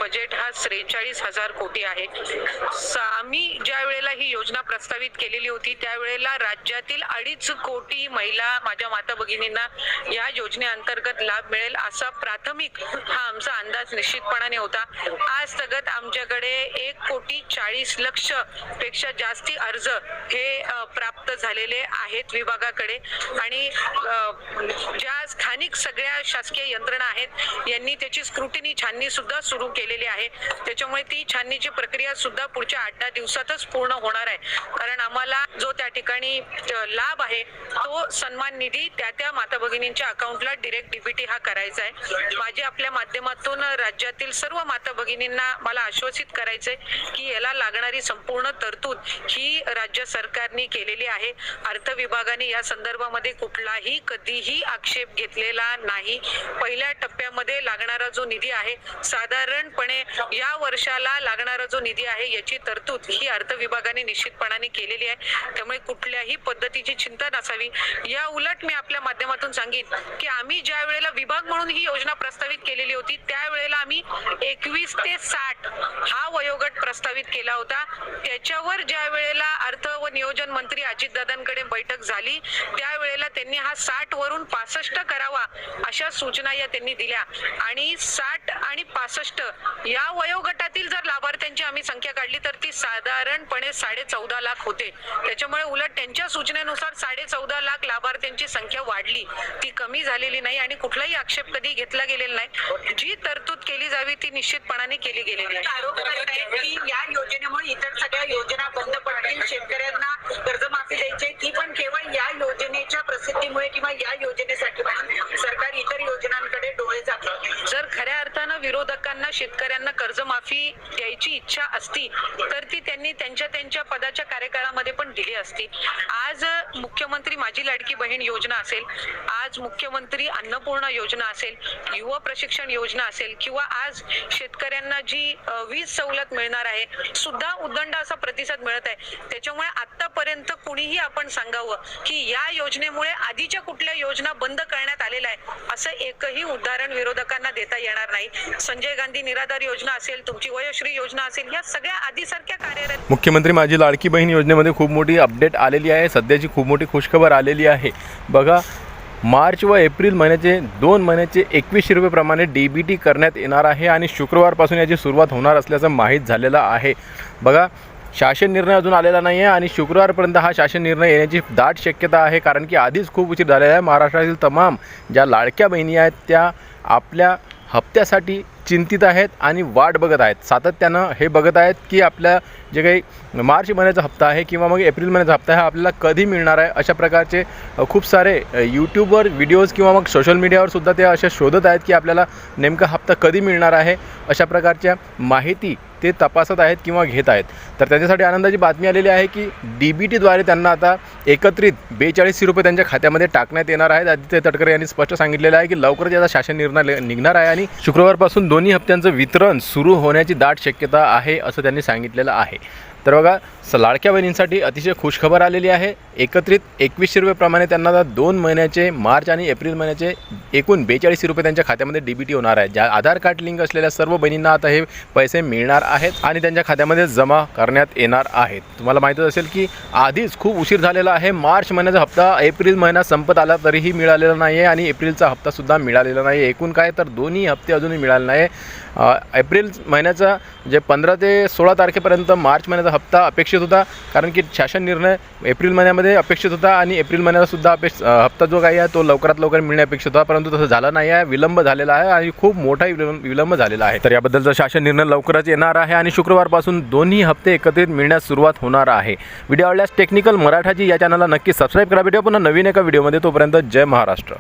Budget हा 43,000 कोटी आहे. आम्ही ज्या वेळेला ही योजना प्रस्तावित केलेली होती त्यावेळेला राज्यातील 2.5 कोटी महिला माझ्या माता भगिनींना या योजनेअंतर्गत लाभ मिळेल असा प्राथमिक हा आमचा अंदाज निश्चितपणाने होता. आज तगत आमच्याकडे 1,40,00,00,000 पेक्षा जास्ती अर्ज हे प्राप्त झालेले आहेत विभागाकडे आणि ज्या स्थानिक सगळ्या शासकीय यंत्रणा आहेत यांनी त्याची स्क्रुटिनी छाननी सुद्धा सुरू केलेली आहे. त्याच्यामुळे ती छाननीची प्रक्रिया सुद्धा पुढच्या 8-10 दिवसातच पूर्ण होणार आहे. कारण आम्हाला जो त्या ठिकाणी लाभ आहे तो सन्मान निधी त्या माता भगिनींच्या अकाउंटला डायरेक्ट डीबीटी हा करायचा आहे. माझे आपल्या माध्यमातून राज्यातील सर्व माता भगिनींना मला आश्वासित करायचंय की याला लागणारी संपूर्ण तरतूद ही राज्य सरकारने केलेली आहे. अर्थ विभागाने या संदर्भामध्ये कुठलाही कधीही आक्षेप घेतलेला नाही. पहिल्या टप्प्यामध्ये लागणारा जो निधी आहे साधारणपणे या वर्षाला लागणारा जो निधी आहे याची तरतूद ही अर्थ विभागाने निश्चितपणाने केलेली आहे. त्यामुळे कुठल्याही पद्धतीची चिंता नसावी. या उलट मी आपल्या माध्यमातून सांगेन की आम्ही ज्या वेळेला विभाग म्हणून ही योजना प्रस्तावित केलेली होती त्यावेळेला आम्ही 21 ते 60 हा वयोगट प्रस्तावित केला होता. त्याच्यावर ज्या वेळेला अर्थ व नियोजन मंत्री अजितदादांकडे बैठक झाली त्यावेळेला त्यांनी हा 60 वरून 65 करावा अशा सूचना या त्यांनी दिल्या आणि 60 आणि 65 या वयोगटातील जर लाभार्थ्यांची आम्ही संख्या काढली तर ती साधारणपणे 14.5 लाख होते. त्याच्यामुळे उलट त्यांच्या सूचनेनुसार 14.5 लाख लाभार्थ्यांची संख्या वाढली, ती कमी झालेली नाही आणि कुठलाही आक्षेप कधी घेतला गेलेला नाही. जी तरतूद केली जावी ती निश्चितपणाने केली गेलेली आहे. आरोप करतायत की या योजनेमुळे इतर सगळ्या योजना बंद पडतील, शेतकऱ्यांना कर्जमाफी द्यायची ती पण केवळ या योजनेच्या प्रसिद्धीमुळे किंवा या योजनेसाठी सरकार इतर योजनांकडे डोळे जातात. जर खऱ्या अर्थानं विरोधकांना शेतकऱ्यांना कर्जमाफी द्यायची इच्छा असती तर ती त्यांनी त्यांच्या पदाच्या कार्यकाळामध्ये पण दिली असती. आज मुख्यमंत्री माझी लाडकी बहीण योजना असेल, आज मुख्यमंत्री अन्नपूर्णा योजना असेल, युवा प्रशिक्षण योजना असेल किंवा आज शेतकऱ्यांना जी वीज सवलत मिळणार आहे सुद्धा उदंड असा प्रतिसाद मिळत आहे. त्याच्यामुळे आतापर्यंत कुणीही आपण सांगावं की या योजनेमुळे आधीच्या कुठल्या योजना बंद करण्यात आलेल्या आहे असं एकही उदाहरण विरोधकांना देता येणार नाही. संजय गांधी निराधार योजना असेल, तुमची वयोश्री योजना असेल, या सगळ्या आधीसारख्या कार्यरत. मुख्यमंत्री माझी लाडकी बहीण योजनेमध्ये खूप मोठी अपडेट आलेली आहे. सध्याची खूप मोठी खुशखबर आलेली आहे. बघा, मार्च व एप्रिल महिन्याचे 2 महिन्याचे 2100 रुपये प्रमाणे डीबीटी करण्यात येणार आहे आणि शुक्रवारपासून याची सुरुवात होणार असल्याचं माहीत झालेलं आहे. बघा, शासन निर्णय अजून आलेला नाही आहे आणि शुक्रवारपर्यंत हा शासन निर्णय येण्याची दाट शक्यता आहे. कारण की आधीच खूप उशीर झालेला आहे. महाराष्ट्रातील तमाम ज्या लाडक्या बहिणी आहेत त्या आपल्या हप्त्यासाठी चिंतित आहेत आणि वाट बघत आहेत. सातत्यानं हे बघत आहेत की आपल्या जे काही मार्च महिन्याचा हप्ता आहे किंवा मग एप्रिल महिन्याचा हप्ता आहे आपल्याला कधी मिळणार आहे. अशा प्रकारचे खूप सारे यूट्यूबवर व्हिडिओज किंवा मग सोशल मीडियावर सुद्धा ते अशा शोधत आहेत की आपल्याला नेमका हप्ता कधी मिळणार आहे. अशा प्रकारच्या माहिती ते तपासत आहेत किंवा घेत आहेत. तर त्याच्यासाठी आनंदाची बातमी आलेली आहे की डीबीटीद्वारे त्यांना आता एकत्रित 4200 रुपये त्यांच्या खात्यामध्ये टाकण्यात येणार आहेत. आदित्य तटकरे यांनी स्पष्ट सांगितलेलं आहे की लवकरच याचा शासन निर्णय निघणार आहे आणि शुक्रवारपासून दोन्ही हप्त्यांचं वितरण सुरू होण्याची दाट शक्यता आहे असं त्यांनी सांगितलेलं आहे. तर बघा, लाडक्या बहिणींसाठी अतिशय खुशखबर आलेली आहे. एकत्रित 2100 रुपये प्रमाणे त्यांना 2 महिन्याचे मार्च आणि एप्रिल महिन्याचे एकूण 4200 रुपये त्यांच्या खात्यामध्ये डीबीटी होणार आहे. ज्या आधार कार्ड लिंक असलेल्या सर्व बहिणींना आता हे पैसे मिळणार आहेत आणि त्यांच्या खात्यामध्ये जमा करण्यात येणार आहेत. तुम्हाला माहीतच असेल की आधीच खूप उशीर झालेला आहे. मार्च महिन्याचा हप्ता एप्रिल महिना संपत आला तरीही मिळालेला नाही आहे आणि एप्रिलचा हप्तासुद्धा मिळालेला नाही. एकूण काय तर दोन्ही हप्ते अजूनही मिळाले नाही. एप्रिल महिन्याचा जे 15 ते 16 तारखेपर्यंत मार्च महिन्याचा हप्ता अपेक्षित होता, कारण की शासन निर्णय एप्रिल महिन्यामध्ये अपेक्षित होता आणि एप्रिल महिन्यातसुद्धा हप्ता जो काही आहे तो लवकरात लवकर मिळणे अपेक्षित होता, परंतु तसं झालं नाही आहे. विलंब झालेला आहे आणि खूप मोठा विलंब झालेला आहे. तर याबद्दलचा शासन निर्णय लवकरच येणार आहे आणि शुक्रवारपासून दोन्ही हप्ते एकत्रित मिळण्यास सुरुवात होणार आहे. व्हिडिओ आवडल्यास टेक्निकल मराठाची या चॅनलला नक्की सबस्क्राईब करा. व्हिडिओ पुन्हा नवीन एका व्हिडिओमध्ये. तोपर्यंत जय महाराष्ट्र.